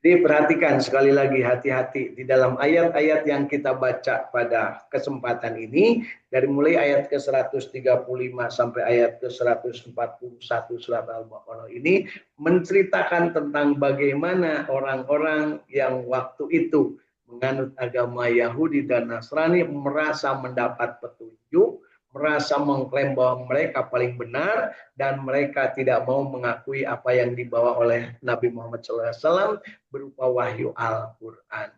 Diperhatikan sekali lagi, hati-hati di dalam ayat-ayat yang kita baca pada kesempatan ini, dari mulai ayat ke-135 sampai ayat ke-141 surat Al-Baqarah ini menceritakan tentang bagaimana orang-orang yang waktu itu menganut agama Yahudi dan Nasrani merasa mendapat petunjuk, merasa mengklaim bahwa mereka paling benar, dan mereka tidak mau mengakui apa yang dibawa oleh Nabi Muhammad SAW berupa wahyu Al-Quran.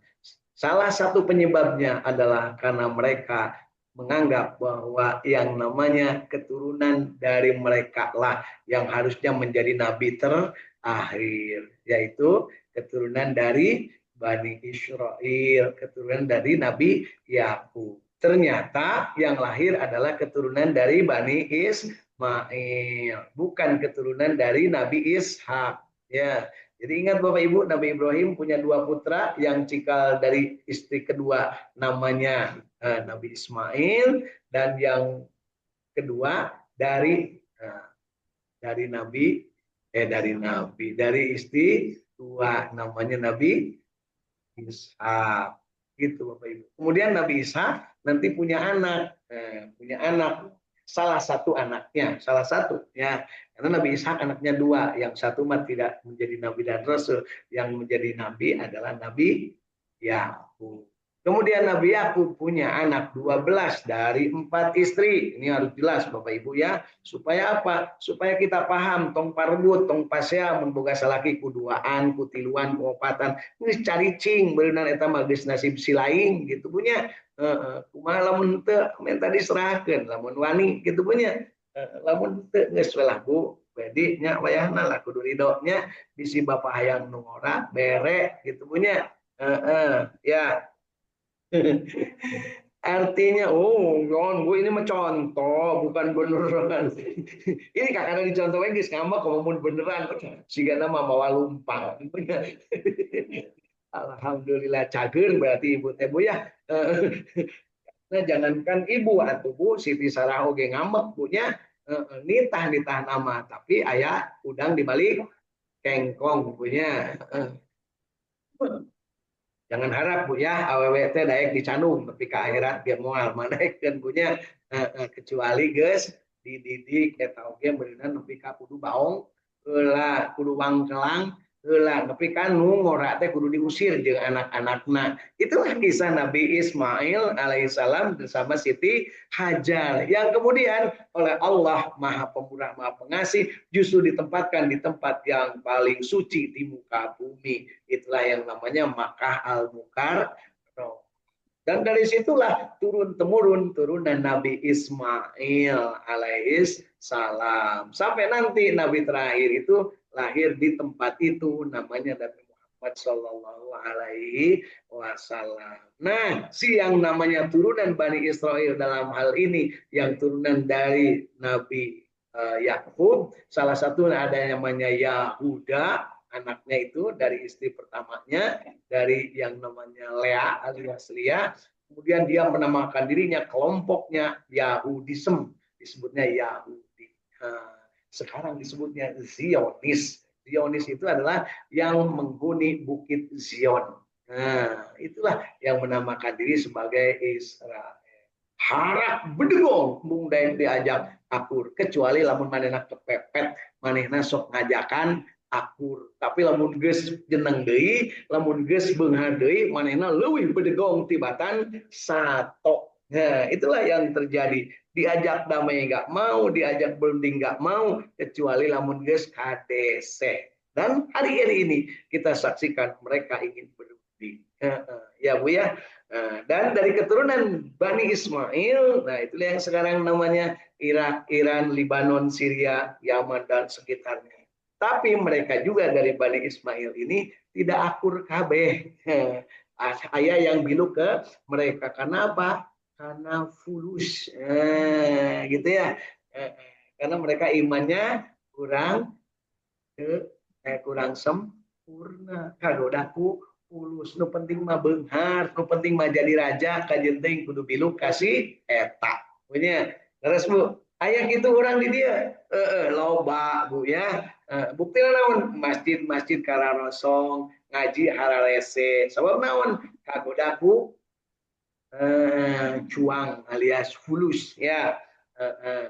Salah satu penyebabnya adalah karena mereka menganggap bahwa yang namanya keturunan dari mereka lah yang harusnya menjadi nabi terakhir, yaitu keturunan dari Bani Israel, keturunan dari Nabi Yakub. Ternyata yang lahir adalah keturunan dari Bani Ismail, bukan keturunan dari Nabi Ishak. Ya, jadi ingat Bapak Ibu, Nabi Ibrahim punya dua putra yang cikal dari istri kedua namanya Nabi Ismail, dan yang kedua dari dari istri dua namanya Nabi Ishak, gitu Bapak Ibu. Kemudian Nabi Ishak nanti punya anak, salah satu ya, karena Nabi Ishak anaknya dua, yang satu mah tidak menjadi nabi dan rasul, yang menjadi nabi adalah Nabi Yakub. Kemudian Nabi Yakub punya anak 12 dari 4 istri. Ini harus jelas Bapak Ibu ya. Supaya apa? Supaya kita paham tong parebut, tong pasea memboga salaki kuduaan, kutiluan, kuopatan. Ini cari cing berenang eta mah geus nasib si lain gitu punya. Kumaha lamun teu minta diserahkeun, lamun wani gitu punya. Lamun teu geus we lah Bu. Jadi nya wayahna lah kudu ridho nya bisi bapak hayang nu ngora bere gitu punya. Ya. Artinya, oh, Yon, Bu ini mencontoh, bukan beneran. Ini kakak dicontoh lagi, ngambek ngomong beneran. Sehingga nama mawa lumpang. Alhamdulillah cager berarti ibu teh Bu ya. Nah, jangankan ibu atau Bu Siti Sarah oge ngambek punya nitah nama, tapi ayah udang dibalik kengkong punya. Jangan harap Bu ya aww teh daek dicanum tapi ke akhirat dia moal manaikeun punya kecuali geus dididik eta oge beuneuh nepi ka kudu baong heula kudu wangkelang heula nepi ka nu ngora teh kudu diusir jeung anak-anakna. Itulah kisah Nabi Ismail alaihissalam bersama Siti Hajar yang kemudian oleh Allah Maha Pemurah Maha Pengasih justru ditempatkan di tempat yang paling suci di muka bumi. Itulah yang namanya Makkah Al-Mukarramah. Dan dari situlah turun-temurun turunan Nabi Ismail alaihis salam. Sampai nanti Nabi terakhir itu lahir di tempat itu namanya Nabi Muhammad Sallallahu Alaihi Wasallam. Nah, si yang namanya turunan Bani Israel dalam hal ini yang turunan dari Nabi Yakub, salah satu ada yang namanya Yahuda, anaknya itu dari istri pertamanya dari yang namanya Lea alias Lia. Kemudian dia menamakan dirinya kelompoknya Yahudism, disebutnya Yahudi. Sekarang disebutnya Zionis. Zionis itu adalah yang menghuni Bukit Zion. Nah, itulah yang menamakan diri sebagai Israel. Harap bedegong mung daek diajak akur, kecuali lamun manehna kepepet, manehna sok ngajakan akur. Tapi lamun geus jeneng deui, lamun geus beunghar deui, manehna leuwih bedegong tibatan sato. Nah, itulah yang terjadi. Diajak damai enggak mau, diajak berunding enggak mau, kecuali lamun geus KDC. Dan hari ini kita saksikan mereka ingin berunding. Ya Bu ya. Dan dari keturunan Bani Ismail, nah itulah yang sekarang namanya Irak, Iran, Libanon, Syria, Yaman dan sekitarnya. Tapi mereka juga dari Bani Ismail ini tidak akur kabeh. Ayah yang bilu ke mereka. Karena apa? Karena fulus. Gitu ya. Karena mereka imannya kurang sempurna. Kagodaku fulus. Nu penting mah beunghar, nu penting mah jadi raja, kajen teh kudu bilu kasih eta. Punya. Terus Bu, aya gitu orang di dia. Loba Bu ya. Bukti naon masjid-masjid kararosong ngaji hararese sabab naon kagodaku cuang alias fulus ya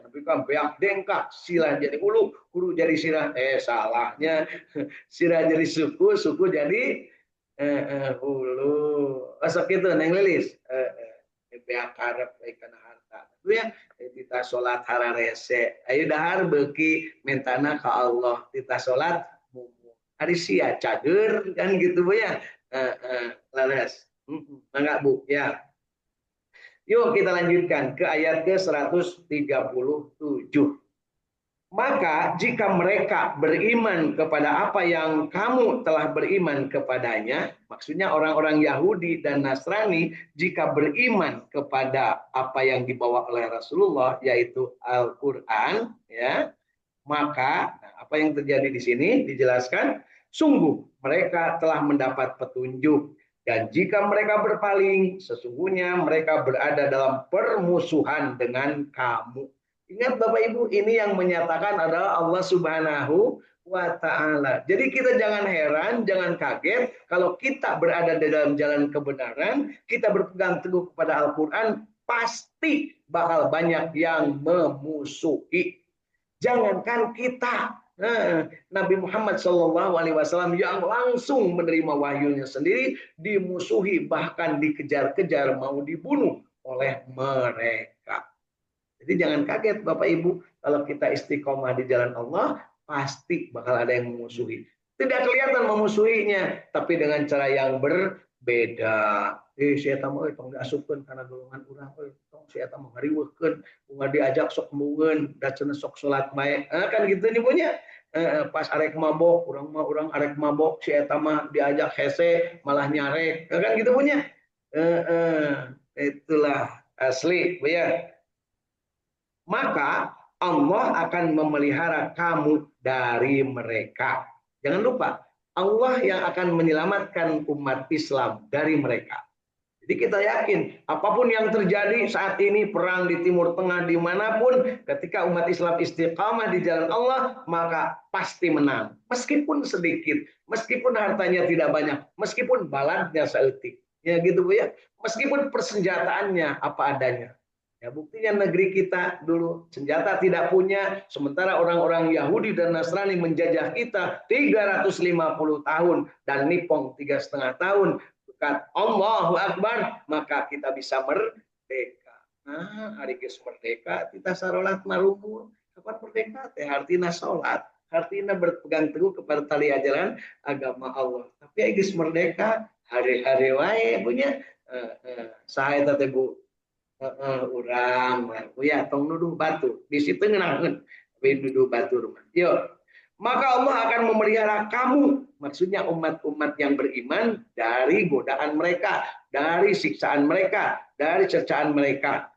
tapi kan beak dengkak sila jadi hulu jadi sirah salahnya sirah jadi suku jadi hulu asap itu neng lilis beak karep karena harta itu ya kita sholat hararese ayo dahar beki mentana ke Allah kita sholat hari sia cager kan gitu bu ya laras enggak bu ya. Yuk kita lanjutkan ke ayat ke-137. Maka jika mereka beriman kepada apa yang kamu telah beriman kepadanya, maksudnya orang-orang Yahudi dan Nasrani, jika beriman kepada apa yang dibawa oleh Rasulullah, yaitu Al-Quran, ya, maka apa yang terjadi di sini dijelaskan, sungguh mereka telah mendapat petunjuk. Dan jika mereka berpaling, sesungguhnya mereka berada dalam permusuhan dengan kamu. Ingat Bapak Ibu, ini yang menyatakan adalah Allah Subhanahu wa Ta'ala. Jadi kita jangan heran, jangan kaget kalau kita berada di dalam jalan kebenaran, kita berpegang teguh kepada Al-Quran, pasti bakal banyak yang memusuhi. Jangankan kita, Nabi Muhammad SAW yang langsung menerima wahyunya sendiri dimusuhi, bahkan dikejar-kejar, mau dibunuh oleh mereka. Jadi jangan kaget Bapak Ibu, kalau kita istiqomah di jalan Allah, pasti bakal ada yang memusuhi. Tidak kelihatan memusuhinya, tapi dengan cara yang berbeda. Saya tahu tong diasupkeun karena golongan urang tong saya tahu ngariweuhkeun bunga diajak sok meueun da cenah sok salat bae kan gitu nih punya pas arek mabok urang arek mabok si eta mah diajak hese malah nyarek kan gitu punya itulah asli ya. Maka Allah akan memelihara kamu dari mereka. Jangan lupa Allah yang akan menyelamatkan umat Islam dari mereka. Jadi kita yakin apapun yang terjadi saat ini perang di Timur Tengah dimanapun ketika umat Islam istiqamah di jalan Allah maka pasti menang. Meskipun sedikit, meskipun hartanya tidak banyak, meskipun baladnya seetik. Ya gitu Bu ya. Meskipun persenjataannya apa adanya. Ya buktinya negeri kita dulu senjata tidak punya, sementara orang-orang Yahudi dan Nasrani menjajah kita 350 tahun dan Nippon 3,5 tahun. Dekat Allahu Akbar, maka kita bisa merdeka. Nah, hari geus merdeka, kita sarolat marumur. Kapan merdeka? Teh artina salat, artina berpegang teguh kepada tali ajaran agama Allah. Tapi hari geus merdeka, hari-hari wae punya saha teh Bu. Urang, ya tong nuduh batu. Di situ ngeunahkeun, nuduh batu rumah. Yuk. Maka Allah akan memelihara kamu, maksudnya umat-umat yang beriman dari godaan mereka, dari siksaan mereka, dari cercaan mereka.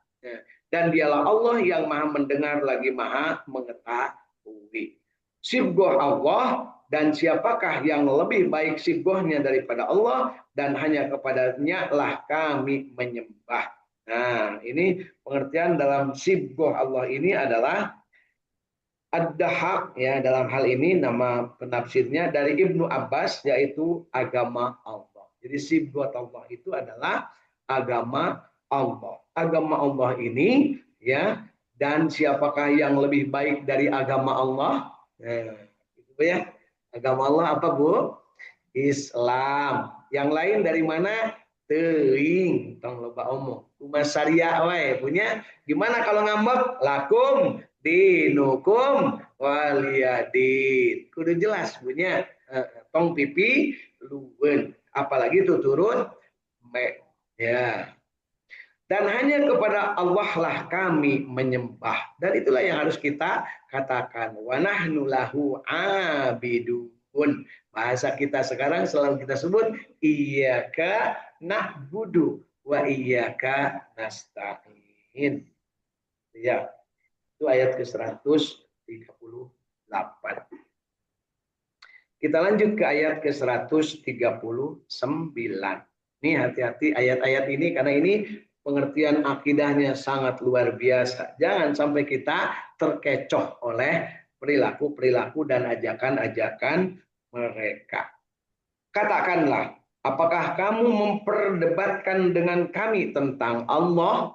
Dan dialah Allah yang maha mendengar lagi maha mengetahui. Sibgoh Allah, dan siapakah yang lebih baik sibgohnya daripada Allah, dan hanya kepadanya lah kami menyembah. Nah, ini pengertian dalam sibgoh Allah ini adalah ad-dahaq ya, dalam hal ini nama penafsirnya dari Ibnu Abbas yaitu agama Allah. Jadi sibghat Allah itu adalah agama Allah. Agama Allah ini ya, dan siapakah yang lebih baik dari agama Allah? Nah, itu ya. Agama Allah apa Bu? Islam. Yang lain dari mana? Teuing, tong loba omong. Umat syariah wae punya. Gimana kalau ngambek? Lakum dinukum waliyadin. Kudu jelas punya tong pipi luwen. Apalagi itu turun me ya. Dan hanya kepada Allah lah kami menyembah. Dan itulah yang harus kita katakan. Wa nahnu lahu abidun. Bahasa kita sekarang selalu kita sebut iyyaka na'budu wa iyyaka nasta'in. Ya. Itu ayat ke-138. Kita lanjut ke ayat ke-139. Ini hati-hati ayat-ayat ini karena ini pengertian akidahnya sangat luar biasa. Jangan sampai kita terkecoh oleh perilaku dan ajakan-ajakan mereka. Katakanlah, apakah kamu memperdebatkan dengan kami tentang Allah?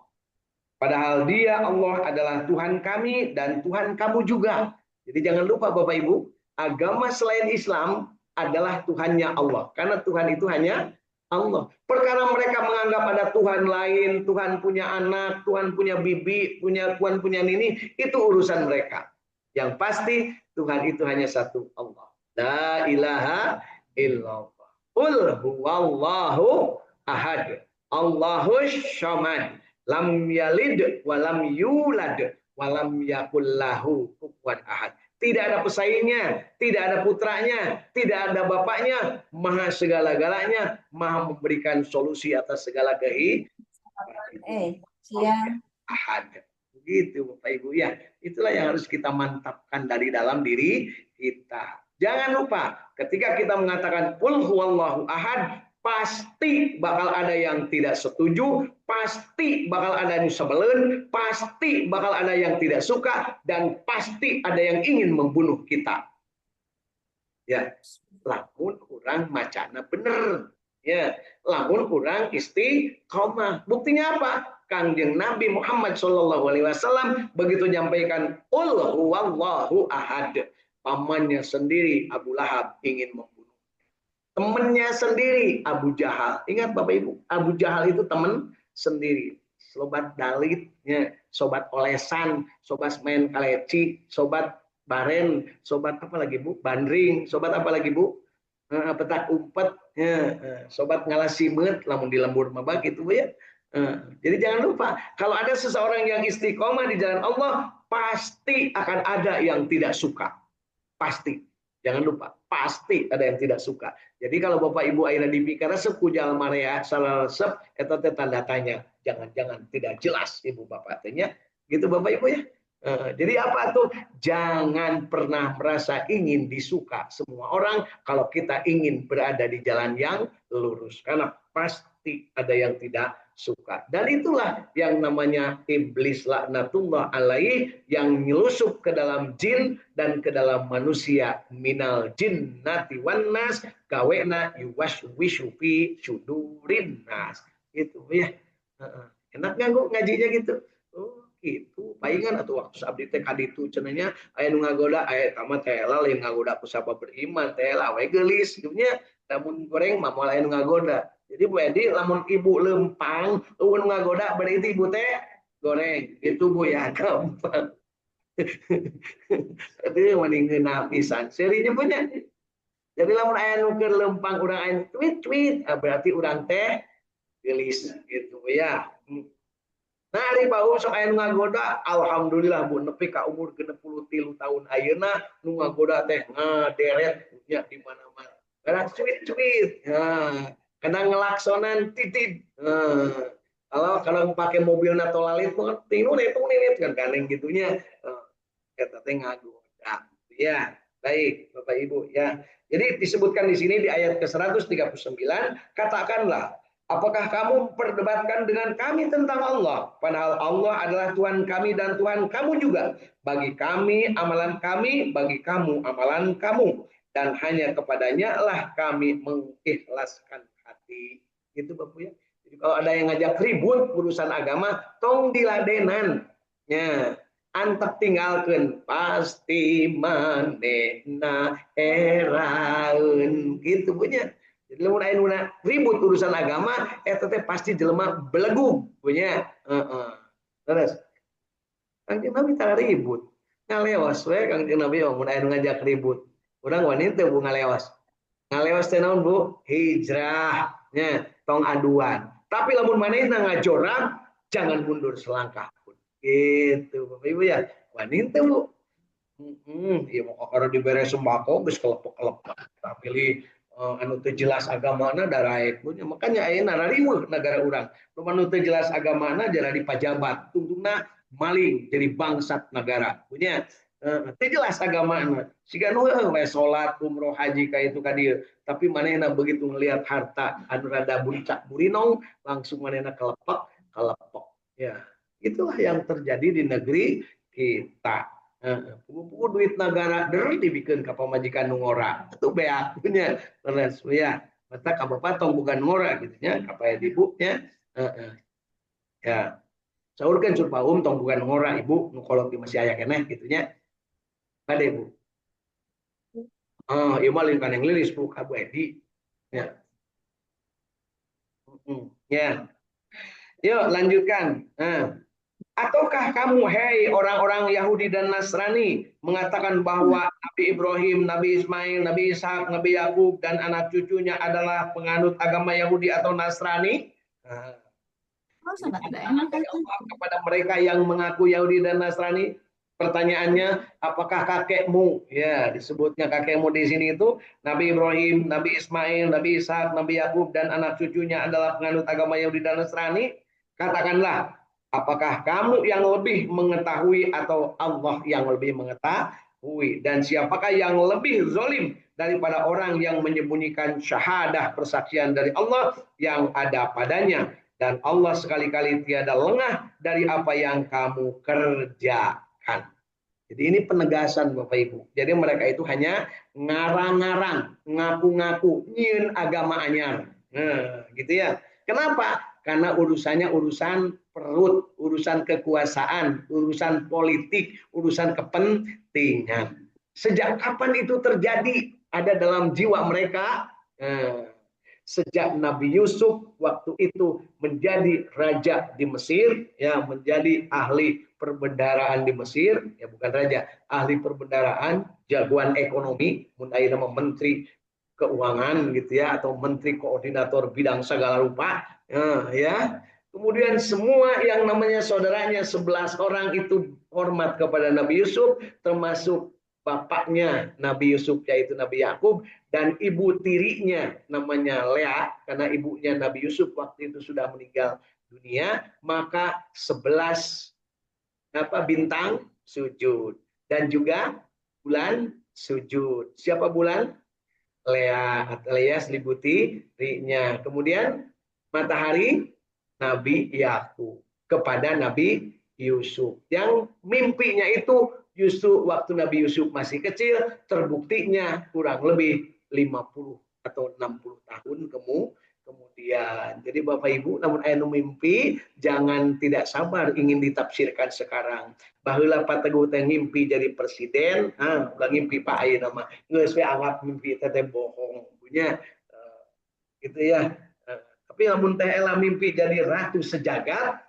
Padahal Dia Allah adalah Tuhan kami dan Tuhan kamu juga. Jadi jangan lupa Bapak Ibu, agama selain Islam adalah Tuhannya Allah. Karena Tuhan itu hanya Allah. Perkara mereka menganggap ada Tuhan lain, Tuhan punya anak, Tuhan punya bibi, Tuhan punya nini, itu urusan mereka. Yang pasti Tuhan itu hanya satu, Allah. La ilaha illallah. Qul huwallahu ahad. Allahus samad. Lam yalid walam yulad walam yakul lahu kufuwan ahad. Tidak ada pesaingnya, tidak ada putranya, tidak ada bapaknya, maha segala-galanya, maha memberikan solusi atas segala kehidupan. Siang. Ahad. Begitu Bapak Ibu ya. Itulah yang harus kita mantapkan dari dalam diri kita. Jangan lupa ketika kita mengatakan qul huwallahu ahad, pasti bakal ada yang tidak setuju, pasti bakal ada yang sebelen, pasti bakal ada yang tidak suka, dan pasti ada yang ingin membunuh kita. Ya, lamun kurang macana bener. Ya, lamun kurang istiqomah. Buktinya apa? Kangjeng Nabi Muhammad SAW begitu menyampaikan qul huwallahu ahad, pamannya sendiri Abu Lahab ingin membunuh. Temennya sendiri Abu Jahal. Ingat Bapak Ibu, Abu Jahal itu teman sendiri. Sobat dalit, ya, sobat olesan, sobat main kaleci, sobat baren, sobat apa lagi Bu? Bandring, sobat apa lagi Bu? Petak umpet, ya, sobat ngalasimet, lamun di lembur mabak gitu Bu ya. Jadi jangan lupa, kalau ada seseorang yang istiqomah di jalan Allah, pasti akan ada yang tidak suka. Pasti. Jangan lupa, pasti ada yang tidak suka. Jadi kalau Bapak Ibu akhirnya dipikir sepu jalan marea salah resep, itu tanda tanya. Jangan-jangan tidak jelas Ibu Bapak tanya. Gitu Bapak Ibu ya. Jadi apa tuh? Jangan pernah merasa ingin disuka semua orang kalau kita ingin berada di jalan yang lurus. Karena pasti ada yang tidak suka. Dan itulah yang namanya iblis laknatullah alaih, yang nyelusup ke dalam jin dan ke dalam manusia, minal jinnati wan nas kawena yuwaswisu fi sudurin nas. Itu ya. Enak nggak ngajinya gitu? Oh gitu. Palingan atau waktu sabdi teh kaditu cenanya aya nu ngagoda aya tama teh lain ngagoda ku sapa beriman teh la we geulis gitu nya. Lamun goreng mah moal aya nu ngagoda. Jadi Bu Edi, lamun ibu lempang, uun ngagoda berarti ibu teh goreng. Itu Bu ya, gampang. Itu mending ngena pisan. Serinya punya. Jadi lamun aya nu keur lempang urang aya tweet, berarti urang teh gelis gitu ya. Nah, ari bau sok aya nu ngagoda, alhamdulillah Bu nepi ka umur 63 tahun ayeuna nu ngagoda teh ngaderet nya di mana-mana. Gara tweet. Nah, kena ngelaksonan titit. Kalau pakai mobil natolalit kan tinunit kan kaneng gitunya. Eta teh ngagoda. Ya, baik Bapak Ibu ya. Jadi disebutkan di sini di ayat ke-139, katakanlah, apakah kamu perdebatkan dengan kami tentang Allah? Padahal Allah adalah Tuhan kami dan Tuhan kamu juga. Bagi kami amalan kami, bagi kamu amalan kamu. Dan hanya kepadanya lah kami mengikhlaskan hati. Itu Bapak ya. Jadi kalau ada yang ngajak ribut urusan agama, tong diladenan. Ya, antep tinggalkan pasti manehna eraeun gitu punya. Jadi lamun aya ribut urusan agama, teh pasti jelema belegug punya. Terus Kangjeng Nabi tara ribut. Ngalewas we Kangjeng Nabi mun aya ngajak ribut. Urang wani teu Bu ngalewas. Ngalewas teh naon Bu? Hijrah nya tong aduan. Tapi lamun manehna ngajorak, jangan mundur selangkah pun. Gitu Bapak Ibu ya. Wani teu Bu. Iya mau kakara dibere sembako geus kelepek-kelepek. Tak pilih anu teu jelas agamana daraek punya. Makanya ayeuna rariweuh negara urang. Nu teu jelas agamana jara di pajabat. Tungtungna maling jadi bangsat negara. Punya teu jelas agamana. Siga nu we salat, umroh, haji ka itu ka dieu. Tapi manehna begitu ngelihat harta anu rada buncak burinong, langsung manehna kelepek. Ya, itulah yang terjadi di negeri kita. Pugu duit negara dibikin ke pemajikan nu ngora itu beak punya terus ya mata ka bapak tong bukan ngora gitu nya kapaya ibunya ya saur kan surpaum tong bukan ngora ibu nu kolot masih aya keneh gitu nya ade bu ieu mah lain kan yang lilis bu ka Bu Edi ya ya yuk lanjutkan ataukah kamu, hei orang-orang Yahudi dan Nasrani, mengatakan bahwa Nabi Ibrahim, Nabi Ismail, Nabi Ishak, Nabi Yakub, dan anak cucunya adalah penganut agama Yahudi atau Nasrani? Nah, ini ancaman dari Allah kepada mereka yang mengaku Yahudi dan Nasrani. Pertanyaannya, apakah kakekmu? Ya, disebutnya kakekmu di sini itu Nabi Ibrahim, Nabi Ismail, Nabi Ishak, Nabi Yakub, dan anak cucunya adalah penganut agama Yahudi dan Nasrani. Katakanlah, apakah kamu yang lebih mengetahui atau Allah yang lebih mengetahui? Dan siapakah yang lebih zalim daripada orang yang menyembunyikan syahadah persaksian dari Allah yang ada padanya? Dan Allah sekali-kali tiada lengah dari apa yang kamu kerjakan. Jadi ini penegasan Bapak Ibu. Jadi mereka itu hanya ngarang-ngarang, ngaku-ngaku, nyieun agama anyar. Nah, gitu ya. Kenapa? Karena urusannya urusan perut, urusan kekuasaan, urusan politik, urusan kepentingan. Sejak kapan itu terjadi? Ada dalam jiwa mereka. Nah, sejak Nabi Yusuf waktu itu menjadi raja di Mesir, ya menjadi ahli perbendaharaan di Mesir, ya bukan raja, ahli perbendaharaan, jagoan ekonomi, mulai nama menteri keuangan gitu ya, atau menteri koordinator bidang segala rupa, ya. Kemudian semua yang namanya saudaranya 11 orang itu hormat kepada Nabi Yusuf, termasuk bapaknya Nabi Yusuf yaitu Nabi Yakub dan ibu tirinya namanya Lea karena ibunya Nabi Yusuf waktu itu sudah meninggal dunia, maka 11 bintang sujud dan juga bulan sujud. Siapa bulan? Lea, Lea selibuti rinya. Kemudian matahari Nabi Yakub kepada Nabi Yusuf. Yang mimpinya itu justru waktu Nabi Yusuf masih kecil, terbuktinya kurang lebih 50 atau 60 tahun kemudian. Jadi Bapak Ibu, namun anu mimpi jangan tidak sabar ingin ditafsirkan sekarang. Baheula Pak Teguh teh mimpi jadi presiden, ulah ngimpi Pak ayeuna mah geus we anggap mimpi teh bohong punya gitu ya. Tapi lamun teh ela mimpi jadi ratu sejagat,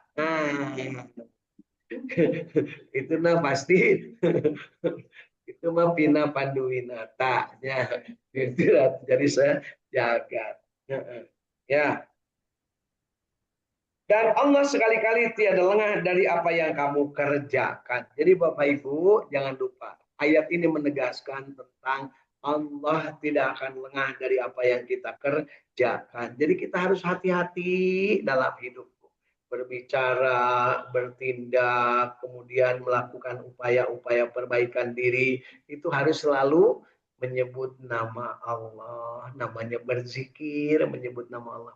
itu nah pasti itu mah Pina Panduwinata ya. Itu jadi sejagat. Ya. Dan Allah sekali-kali tiada lengah dari apa yang kamu kerjakan. Jadi Bapak Ibu jangan lupa ayat ini menegaskan tentang Allah tidak akan lengah dari apa yang kita kerjakan. Jadi kita harus hati-hati dalam hidup. Berbicara, bertindak, kemudian melakukan upaya-upaya perbaikan diri. Itu harus selalu menyebut nama Allah. Namanya berzikir, menyebut nama Allah.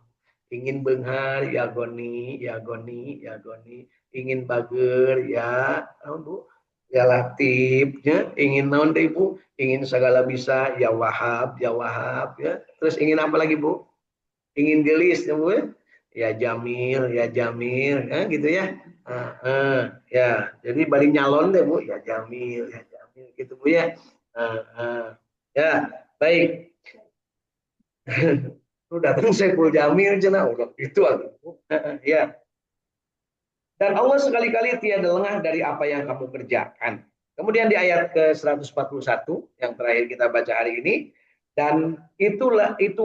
Ingin benghar ya goni ya goni ya goni, ingin bager ya Bu ya latifnya, ingin naon deh Bu, ingin segala bisa ya wahab ya, terus ingin apa lagi Bu, ingin gelis ya Bu ya jamil ya gitu ya. Ya jadi balik nyalon deh Bu ya jamil gitu Bu ya. Ya baik. Lu datang Saiful Jamil cina udah itu ya. Dan Allah sekali-kali tiada lengah dari apa yang kamu kerjakan. Kemudian di ayat ke-141 yang terakhir kita baca hari ini, dan itu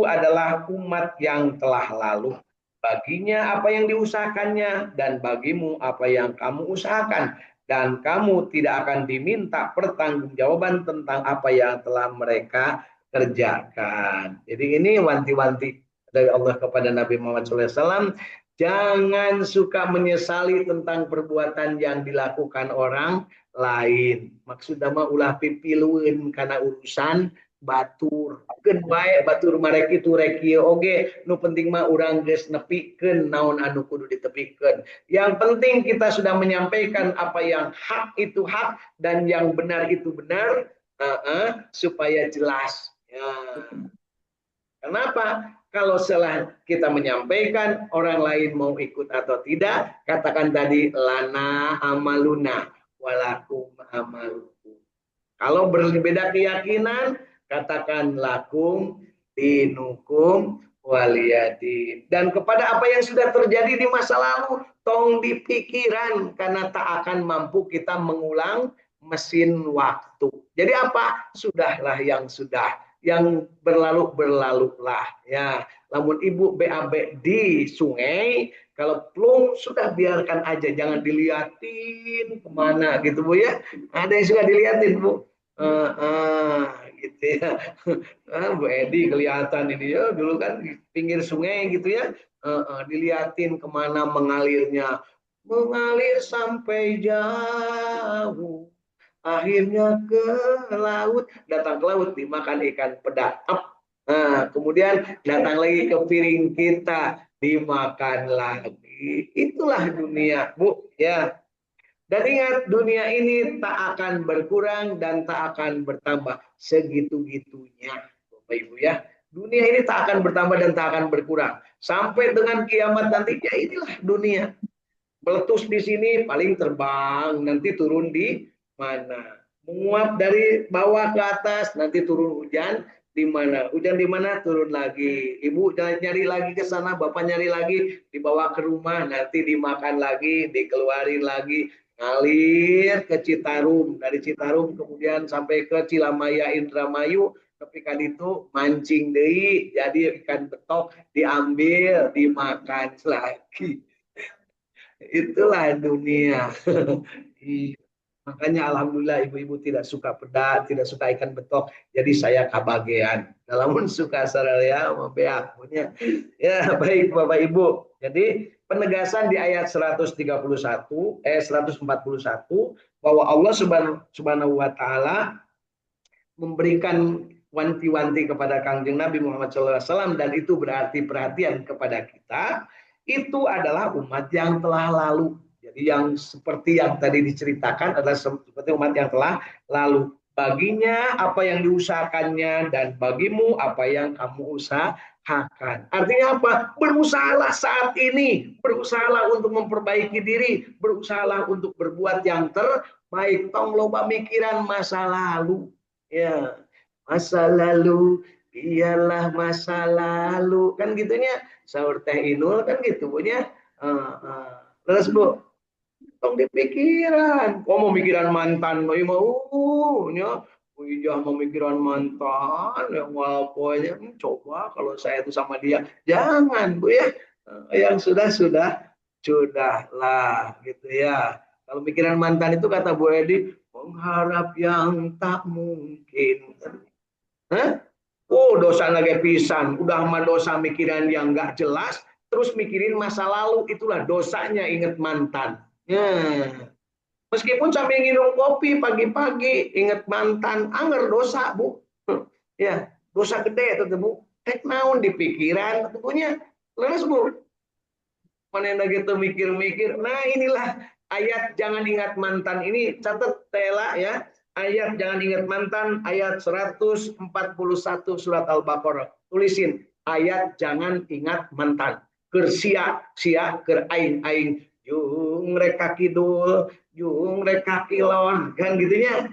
adalah umat yang telah lalu. Baginya apa yang diusahakannya dan bagimu apa yang kamu usahakan, dan kamu tidak akan diminta pertanggungjawaban tentang apa yang telah mereka kerjakan. Jadi ini wanti-wanti dari Allah kepada Nabi Muhammad SAW. Jangan suka menyesali tentang perbuatan yang dilakukan orang lain. Maksudnya mah ulah pipiluin karena urusan batur ken bae batur marek itu rek ieu oge nu penting mah urang geus nepikeun naon anu kudu ditepikeun. Yang penting kita sudah menyampaikan apa yang hak itu hak dan yang benar itu benar, supaya jelas ya. Kenapa? Kalau setelah kita menyampaikan orang lain mau ikut atau tidak, katakan tadi lana amaluna walakum amalukum. Kalau berbeda keyakinan, katakan lakum dinukum waliyadin. Dan kepada apa yang sudah terjadi di masa lalu, tong dipikiran karena tak akan mampu kita mengulang mesin waktu. Jadi apa? Sudahlah yang sudah, yang berlalu berlalulah ya. Namun ibu BAB di sungai, kalau plung sudah biarkan aja, jangan diliatin kemana gitu bu ya. Ada yang suka diliatin bu. Gitu ya. Bu Edi kelihatan ini ya dulu kan di pinggir sungai gitu ya. Diliatin kemana mengalirnya, mengalir sampai jauh. Akhirnya ke laut, datang ke laut dimakan ikan peda. Nah, kemudian datang lagi ke piring kita, dimakan lagi. Itulah dunia, Bu, ya. Dan ingat, dunia ini tak akan berkurang dan tak akan bertambah segitu-gitunya, Bapak Ibu ya. Dunia ini tak akan bertambah dan tak akan berkurang. Sampai dengan kiamat nanti, ya inilah dunia. Meletus di sini, paling terbang, nanti turun di mana. Menguap dari bawah ke atas, nanti turun hujan, di mana? Hujan di mana? Turun lagi. Ibu nyari lagi ke sana, bapak nyari lagi, dibawa ke rumah, nanti dimakan lagi, dikeluarin lagi, ngalir ke Citarum, dari Citarum kemudian sampai ke Cilamaya Indramayu, tapi kan itu mancing deui, jadi ikan betok diambil, dimakan lagi. Itulah dunia. Makanya alhamdulillah ibu-ibu tidak suka peda, tidak suka ikan betok. Jadi saya kabagean. Namun suka saraya mabeak punya. Ya, baik Bapak Ibu. Jadi penegasan di ayat 131 141 bahwa Allah Subhanahu wa taala memberikan wanti-wanti kepada Kangjeng Nabi Muhammad SAW dan itu berarti perhatian kepada kita, itu adalah umat yang telah lalu. Jadi yang seperti yang tadi diceritakan adalah seperti umat yang telah lalu. Baginya apa yang diusahakannya dan bagimu apa yang kamu usahakan. Artinya apa? Berusahalah saat ini, berusahalah untuk memperbaiki diri, berusahalah untuk berbuat yang terbaik. Tong loba mikiran masa lalu. Ya, masa lalu ialah masa lalu kan gitunya. Sahur Teh Inul kan gitu punya. Terus Bu, tong dipikiran. Oh mau mikiran mantan, mau nya. Wijah memikiran mantan, ya pokoknya coba kalau saya itu sama dia, jangan Bu ya. Yang sudahlah gitu ya. Kalau mikiran mantan itu kata Bu Edi, mengharap yang tak mungkin. Hah? Oh dosa lagi pisan, udah mah dosa mikiran yang nggak jelas, terus mikirin masa lalu, itulah dosanya inget mantan. Ya. Meskipun sambil minum kopi pagi-pagi, inget mantan, anger dosa Bu. Ya, dosa gede itu Bu. Tek naon di pikiran, tentunya leres Bu. Mana gitu mikir-mikir. Nah inilah ayat jangan ingat mantan ini, catat Tela ya. Ayat jangan ingat mantan, ayat 141 surat Al-Baqarah. Tulisin ayat jangan ingat mantan. Kersia sia ker aing aing jung reka kidul jung reka kilon kan gitunya.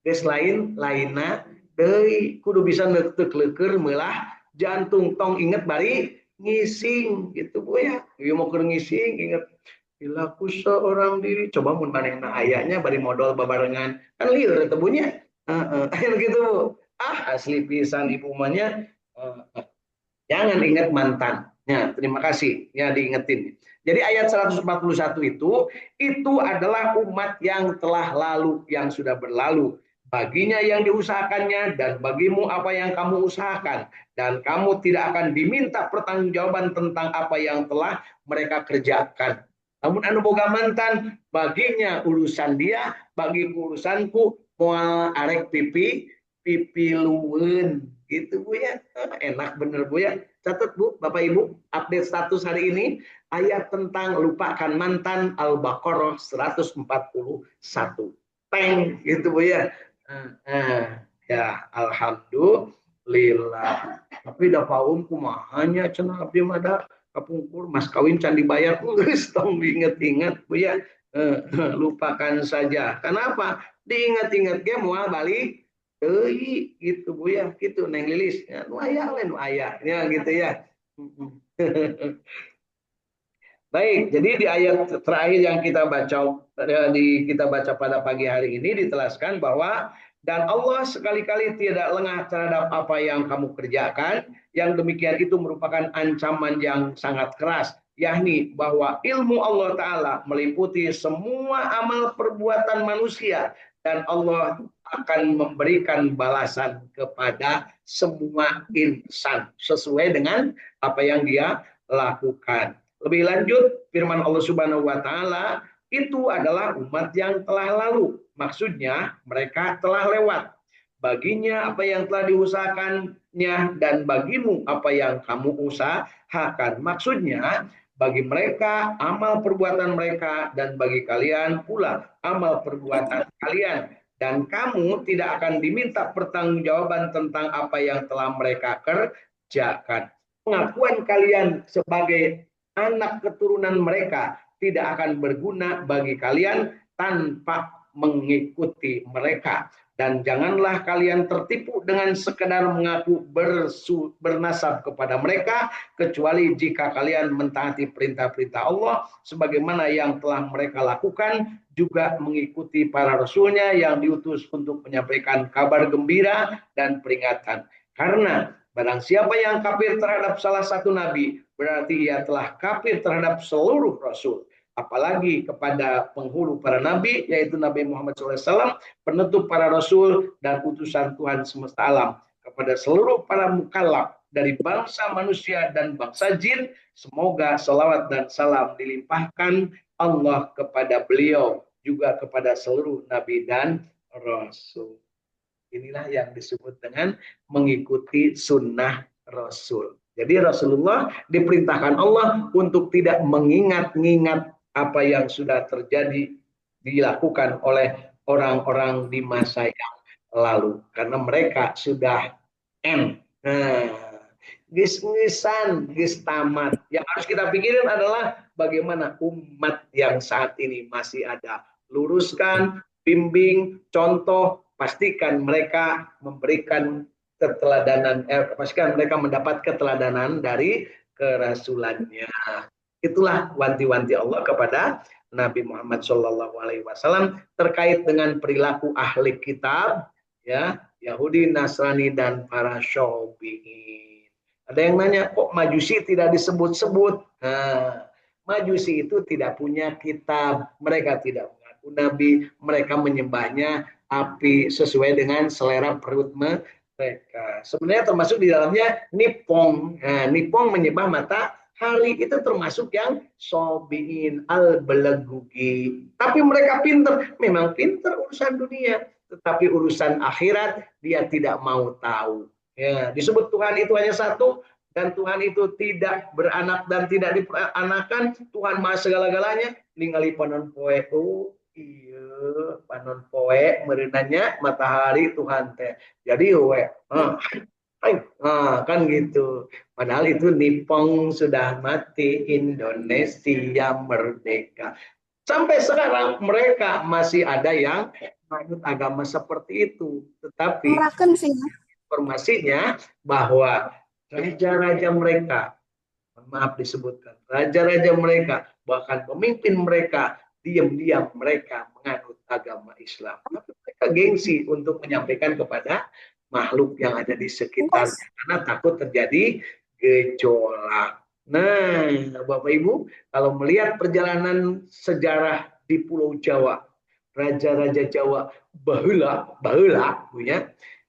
Des lainna deui kudu bisa neuteuk leuker meulah jantung tong inget bari ngising gitu Bu ya. Ieu mau keur ngising inget bila ku seorang diri coba mun manehna ayanya bari modal babarengan kan lieur teh Bu nya. Heeh gitu Bu. Asli pisan ibu manya jangan ingat mantan. Ya, terima kasih ya diingetin. Jadi ayat 141 itu adalah umat yang telah lalu, yang sudah berlalu. Baginya yang diusahakannya dan bagimu apa yang kamu usahakan. Dan kamu tidak akan diminta pertanggungjawaban tentang apa yang telah mereka kerjakan. Namun anu boga mantan, baginya urusan dia, bagi urusanku, moal arek pipi, pipilueun gitu Bu ya. Enak bener Bu ya. Catat Bu, Bapak Ibu, update status hari ini ayat tentang lupakan mantan Al-Baqarah 141. Teng gitu Bu ya. Ya alhamdulillah. Tapi da paum kumahanya cenah abdi mah da kapungkur mas kawin can dibayar geus tong diinget-inget Bu ya. Lupakan saja. Kenapa? Diingat-ingat ge moal balik deui gitu Bu ya. Gitu Neng Lilis. Ya, nu aya we nu aya. Ya gitu ya. Baik, jadi di ayat terakhir yang kita baca pada pagi hari ini ditelaskan bahwa dan Allah sekali-kali tidak lengah terhadap apa yang kamu kerjakan, yang demikian itu merupakan ancaman yang sangat keras, yakni bahwa ilmu Allah Ta'ala meliputi semua amal perbuatan manusia dan Allah akan memberikan balasan kepada semua insan sesuai dengan apa yang dia lakukan. Lebih lanjut, firman Allah Subhanahu wa taala itu adalah umat yang telah lalu. Maksudnya, mereka telah lewat. Baginya apa yang telah diusahakannya dan bagimu apa yang kamu usahakan. Maksudnya, bagi mereka amal perbuatan mereka dan bagi kalian pula amal perbuatan kalian. Dan kamu tidak akan diminta pertanggungjawaban tentang apa yang telah mereka kerjakan. Pengakuan kalian sebagai anak keturunan mereka tidak akan berguna bagi kalian tanpa mengikuti mereka. Dan janganlah kalian tertipu dengan sekedar mengaku bernasab kepada mereka, kecuali jika kalian mentaati perintah-perintah Allah, sebagaimana yang telah mereka lakukan, juga mengikuti para rasulnya yang diutus untuk menyampaikan kabar gembira dan peringatan. Karena barang siapa yang kafir terhadap salah satu nabi, berarti ia telah kafir terhadap seluruh rasul. Apalagi kepada penghulu para nabi, yaitu Nabi Muhammad SAW, penutup para rasul dan utusan Tuhan semesta alam. Kepada seluruh para mukallaf dari bangsa manusia dan bangsa jin, semoga salawat dan salam dilimpahkan Allah kepada beliau, juga kepada seluruh nabi dan rasul. Inilah yang disebut dengan mengikuti sunnah Rasul. Jadi Rasulullah diperintahkan Allah untuk tidak mengingat-ingat apa yang sudah terjadi dilakukan oleh orang-orang di masa yang lalu. Karena mereka sudah end. Gis-gisan, gis tamat. Yang harus kita pikirin adalah bagaimana umat yang saat ini masih ada. Luruskan, bimbing, contoh, pastikan mereka memberikan keteladanan, pastikan mereka mendapat keteladanan dari kerasulannya. Itulah wanti-wanti Allah kepada Nabi Muhammad SAW terkait dengan perilaku ahli kitab, ya, Yahudi, Nasrani, dan para Syafi'in. Ada yang nanya, kok Majusi tidak disebut-sebut? Nah, Majusi itu tidak punya kitab, mereka tidak mengaku nabi, mereka menyembahnya api sesuai dengan selera perut mereka. Sebenarnya termasuk di dalamnya Nippon. Nah, Nippon menyembah matahari, itu termasuk yang Sobiin al-Belagugi. Tapi mereka pinter, memang pinter urusan dunia, tetapi urusan akhirat dia tidak mau tahu. Ya, disebut Tuhan itu hanya satu, dan Tuhan itu tidak beranak dan tidak diperanakan. Tuhan maha segala-galanya. Ningali panon poe, iya panon poe merenanya matahari Tuhan teh. Jadi we, kan gitu. Padahal itu Nippon sudah mati, Indonesia merdeka. Sampai sekarang mereka masih ada yang menganut agama seperti itu. Tetapi informasinya bahwa raja-raja mereka, maaf disebutkan, raja-raja mereka, bahkan pemimpin mereka, diam-diam mereka menganut agama Islam. Tapi mereka gengsi untuk menyampaikan kepada makhluk yang ada di sekitar, karena takut terjadi gejolak. Nah, Bapak Ibu, kalau melihat perjalanan sejarah di Pulau Jawa, raja-raja Jawa baheula punya,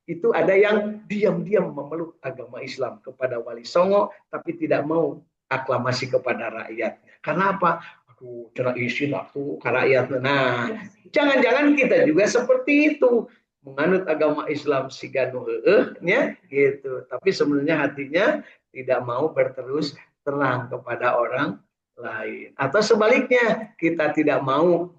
itu ada yang diam-diam memeluk agama Islam kepada Wali Songo, tapi tidak mau aklamasi kepada rakyat. Karena apa? Aduh, cenah isin aku ke rakyat. Nah, jangan-jangan kita juga seperti itu. menganut agama Islam siga nu heueuh nya gitu. Tapi sebenarnya hatinya tidak mau berterus terang kepada orang lain. Atau sebaliknya, kita tidak mau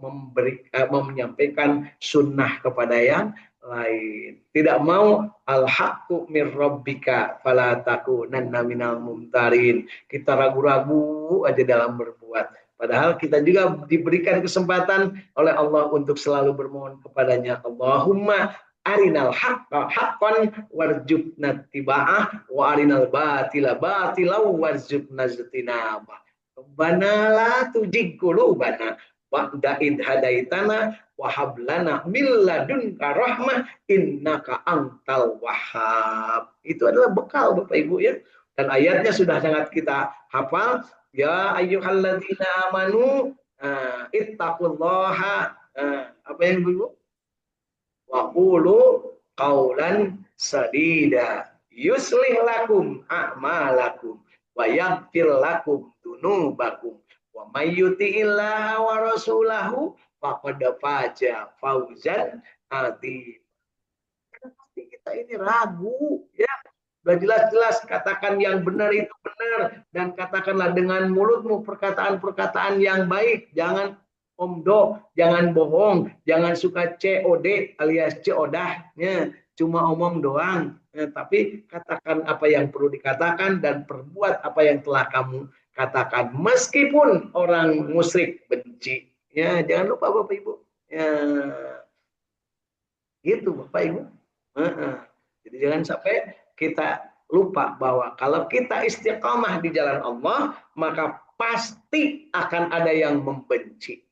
menyampaikan sunnah kepada yang lain. Tidak mau al-haqqu mir rabbika fala takunanna minal mumtarin. Kita ragu-ragu aja dalam berbuat. Padahal kita juga diberikan kesempatan oleh Allah untuk selalu bermohon kepadanya. Allahumma arinal haqqa haqqan warjubna tiba'ah wa arinal batila batilau warjubna ijtinabah. Rabbana la tujig qulubana ba'da id hadaitana wa hab lana min ladunka rahmah innaka antal wahhab. Itu adalah bekal Bapak Ibu ya. Dan ayatnya sudah sangat kita hafal. Ya ayyuhalladzina amanu ittaqullaha apa yang Ibu? Wa qulu qaulan sadida yuslih lakum a'malakum wa yaghfir lakum dunubakum wa may yuti'illaha wa rasulahu faqad faza fauzan adzim. Pasti kita ini ragu ya. Sudah jelas-jelas katakan yang benar itu benar dan katakanlah dengan mulutmu perkataan-perkataan yang baik. Jangan omdo, jangan bohong, jangan suka COD alias CODAH, cuma omong doang. Tapi katakan apa yang perlu dikatakan dan perbuat apa yang telah kamu katakan meskipun orang musyrik benci. Ya, jangan lupa Bapak Ibu. Ya, gitu Bapak Ibu. Jadi jangan sampai kita lupa bahwa kalau kita istiqamah di jalan Allah, maka pasti akan ada yang membenci.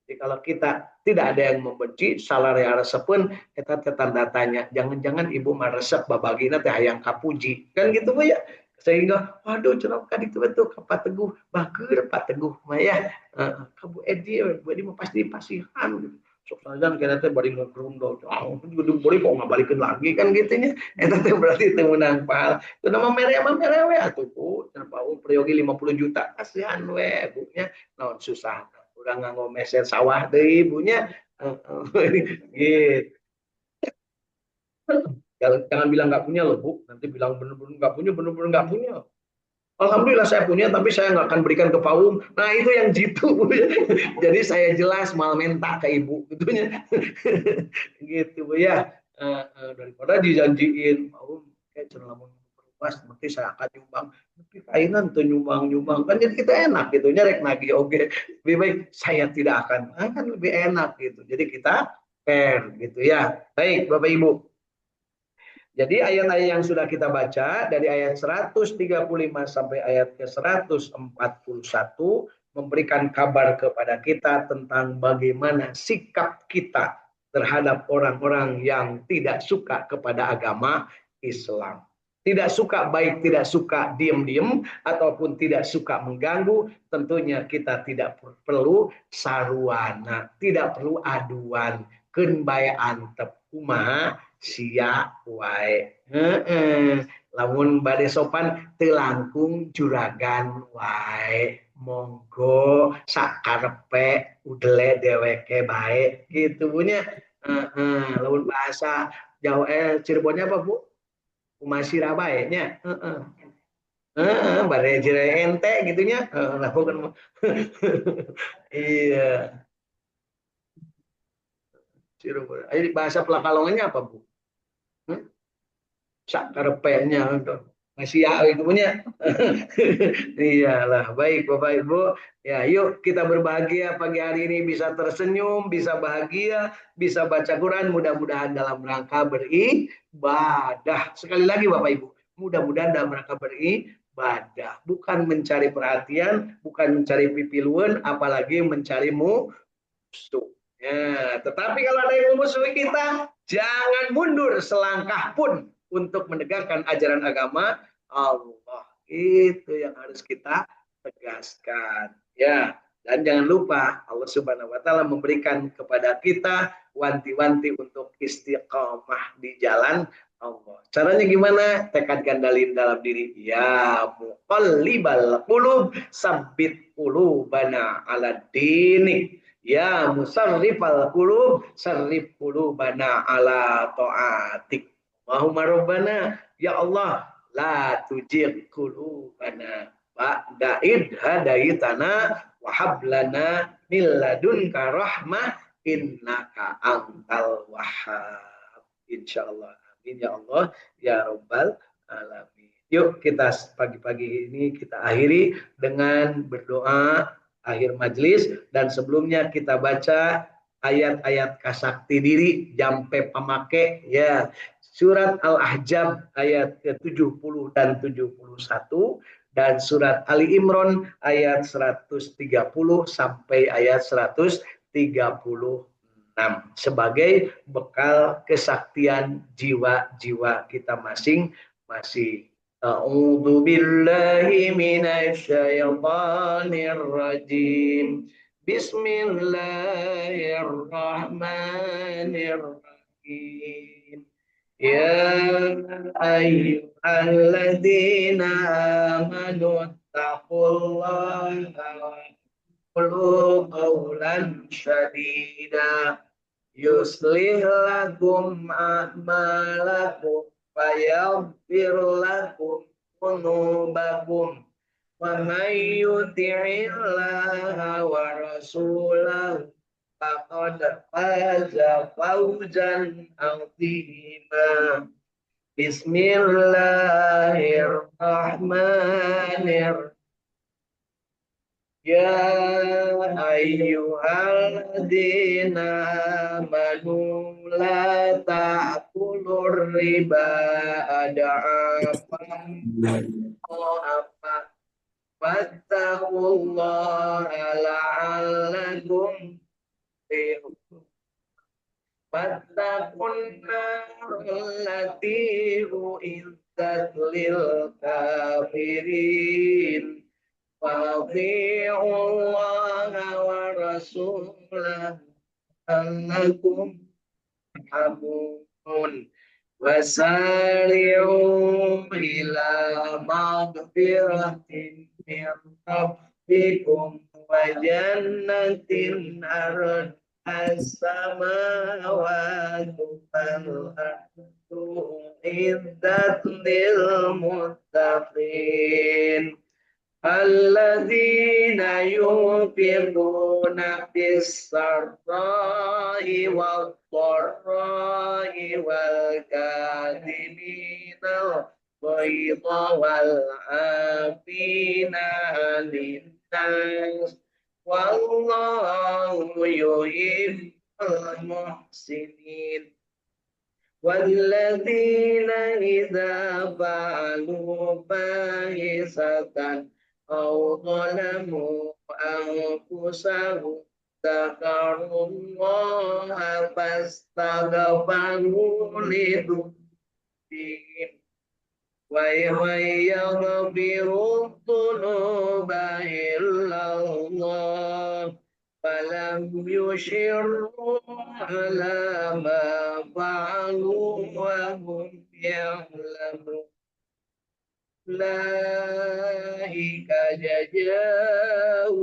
Jadi kalau kita tidak ada yang membenci, salah resep pun kita tanda tanya. Jangan-jangan ibu meresep babagina teh hayang kapuji. Kan gitu Bu ya. Sehingga waduh cenah ka ditu betul ka Pak Teguh, bager Pak Teguh mah ya. Ka Bu Edi mah pasti pasihan gitu. Sok sajan kira teh bari ngegrundol. Kudu boleh kok ngabalikeun lagi kan gitunya. Eta teh berarti teu meunang pal. Teu nama mere we atuh Bu. Cenah Pak priyogi 50 juta kasihan we Bu nya. Naon susah. Urang nganggo meser sawah deui ibunya. Gitu. Jangan bilang nggak punya loh Bu. Nanti bilang bener-bener nggak punya, bener-bener nggak punya. Alhamdulillah saya punya, tapi saya nggak akan berikan ke Paum. Nah itu yang jitu. Jadi saya jelas mal minta ke ibu, gitunya. Gitu Bu ya. Daripada dijanjiin Paum, kayak cenah berubah, seperti saya akan nyumbang. Tapi kainan tuh nyumbang kan jadi kita enak gitu, nyerek nagih oke. Lebih baik saya tidak akan, kan lebih enak gitu. Jadi kita fair gitu ya. Baik Bapak Ibu. Jadi ayat-ayat yang sudah kita baca dari ayat 135 sampai ayat ke 141 memberikan kabar kepada kita tentang bagaimana sikap kita terhadap orang-orang yang tidak suka kepada agama Islam. Tidak suka baik tidak suka diam-diam ataupun tidak suka mengganggu, tentunya kita tidak perlu saruana, tidak perlu aduan, keun bae antep kumaha sia wae. Lamun bade sopan teu langkung juragan wae. Monggo sakarepe udele deweke bae gitu punya. Lamun bahasa Jawa Cirebonnya apa Bu? Kumasira bae nya. Bare jere ente gitunya. Lah bukan. Iya. Cirebon. Bahasa Pelakalongannya apa Bu? Sakarepenya masih ya itu punya. Iyalah baik Bapak Ibu ya, yuk kita berbahagia pagi hari ini, bisa tersenyum, bisa bahagia, bisa baca Quran, mudah-mudahan dalam rangka beribadah. Sekali lagi Bapak Ibu, mudah-mudahan dalam rangka beribadah, bukan mencari perhatian, bukan mencari pipiluan, apalagi mencari musuh ya. Tetapi kalau ada yang memusuhi kita, jangan mundur selangkah pun untuk menegakkan ajaran agama Allah. Itu yang harus kita tegaskan ya. Dan jangan lupa Allah Subhanahu wa taala memberikan kepada kita wanti-wanti untuk istiqamah di jalan Allah. Caranya gimana? Tekadkan dalam diri. Ya muqallibal qulub, sabbit qulubana ala dinik. Ya musarrifal qulub sarrif qulubana ala taatik. Allahumma rabbana ya Allah la tujigh qulubana ba'da id hadaitana wa hab lana min ladunka rahmah innaka antal wahhab. Insyaallah. Amin ya Allah ya rabbal alamin. Yuk kita pagi-pagi ini kita akhiri dengan berdoa akhir majelis, dan sebelumnya kita baca ayat-ayat kasakti diri jampe pamake ya, surat Al-Ahzab ayat ke-70 dan 71 dan surat Ali Imran ayat 130 sampai ayat 136 sebagai bekal kesaktian jiwa-jiwa kita masing-masing. A'udzu billahi minasy syaithanir rajim. Bismillahirrahmanirrahim. Ya ayyuhalladzina amanu taqullaha wa qulu qawlan sadida yuslih lakum a'malakum fayaghfir lakum dhunubakum wa may yuti'illaha wa rasulahu faqad faza fawzan 'azima. Bismillahirrahmanirrahim. Ya ayyuhalladzina amanu la ta'kulur riba ada'afan apa wattaqullaha la'allakum tuflihun. Wattaqun nar allati u'iddat lil kafirin. وَأَطِيعُوا اللَّهَ وَرَسُولَهُ لَعَلَّكُمْ تُرْحَمُونَ وَسَارِعُوا إِلَى مَغْفِرَةٍ مِّن رَّبِّكُمْ وَجَنَّةٍ عَرْضُهَا السَّمَاوَاتُ وَالْأَرْضُ أُعِدَّتْ لِلْمُتَّقِينَ الذين ينفقون في السراء والضراء والكاظمين الغيظ والعافين عن الناس والله يحب المحسنين والذين إذا فعلوا فاحشة أو ظلموا أنفسهم ذكروا الله فاستغفروا لذنوبهم ومن يغفر الذنوب إلا الله فلم يصروا على ما فعلوا وهم يعلمون أولئك جزاؤهم